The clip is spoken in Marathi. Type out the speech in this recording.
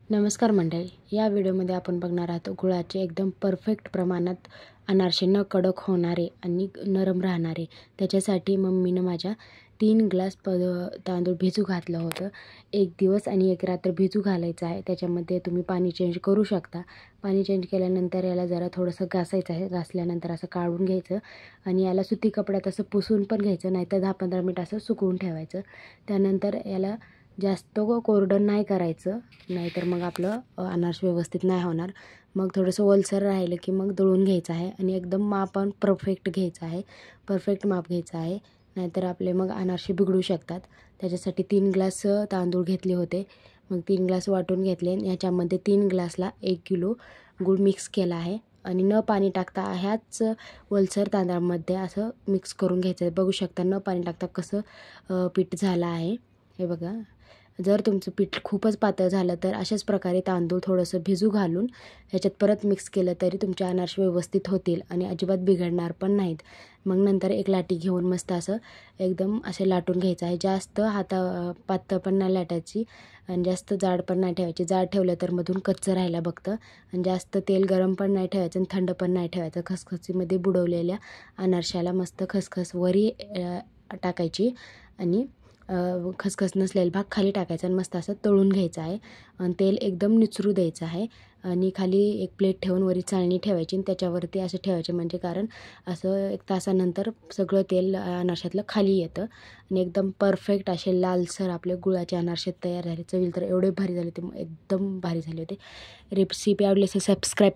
नमस्कार मंडळी, या व्हिडिओमध्ये आपण बघणार आहोत गुळाचे एकदम परफेक्ट प्रमाणात अनारसे न कडक होणारे आणि नरम राहणारे। त्याच्यासाठी मम्मीनं माझ्या 3 ग्लास तांदूळ भिजू घातलं होतं। 1 दिवस आणि 1 रात्र भिजू घालायचं आहे। त्याच्यामध्ये तुम्ही पाणी चेंज करू शकता। पाणी चेंज केल्यानंतर याला जरा थोडंसं घासायचं आहे। घासल्यानंतर असं काढून घ्यायचं आणि याला सुती कपड्यात असं पुसून पण घ्यायचं, नाहीतर 10-15 मिनिट असं सुकवून ठेवायचं। त्यानंतर याला जास्त कोरडं नाही करायचं, नाहीतर मग आपलं अनारस व्यवस्थित नाही होणार। मग थोडंसं ओलसर राहिलं की मग दळून घ्यायचं आहे आणि एकदम मापन परफेक्ट घ्यायचं आहे, परफेक्ट माप घ्यायचं आहे, नाहीतर आपले मग अनारसे बिघडू शकतात। त्याच्यासाठी 3 ग्लास तांदूळ घेतले होते। मग 3 ग्लास वाटून घेतले आणि ह्याच्यामध्ये 3 ग्लासला 1 किलो गूळ मिक्स केला आहे आणि न पाणी टाकता ह्याच ओलसर तांदळामध्ये असं मिक्स करून घ्यायचं आहे। बघू शकता न पाणी टाकता कसं पीठ झालं आहे, हे बघा। जर तुमचं पीठ खूपच पातळ झालं तर अशाच प्रकारे तांदूळ थोडंसं भिजू घालून ह्याच्यात परत मिक्स केलं तरी तुमचे अनारसे व्यवस्थित होतील आणि अजिबात बिघडणार पण नाहीत। मग नंतर एक लाटी घेऊन मस्त असं एकदम असे लाटून घ्यायचं आहे। जास्त पातळ पण नाही लाटायची आणि जास्त जाड पण नाही ठेवायची। जाड ठेवलं तर मधून कच्चं राहायला बघतं आणि जास्त तेल गरम पण नाही ठेवायचं आणि थंड पण नाही ठेवायचं। खसखसीमध्ये बुडवलेल्या अनारशाला मस्त खसखस वरी टाकायची आणि खसखस नसलेला भाग खाली टाकायचा आणि मस्त असं तळून घ्यायचं आहे आणि तेल एकदम निचरू द्यायचं आहे आणि खाली एक प्लेट ठेवून वरी चाळणी ठेवायची आणि त्याच्यावरती असं ठेवायचे, म्हणजे कारण असं 1 तासानंतर सगळं तेल अनारशातलं खाली येतं आणि एकदम परफेक्ट असे लालसर आपले गुळाचे अनारसे तयार झाले। चवीला तर एवढे भारी झाले, ते एकदम भारी झाले होते। रेसिपी आवडली असेल सबस्क्राईब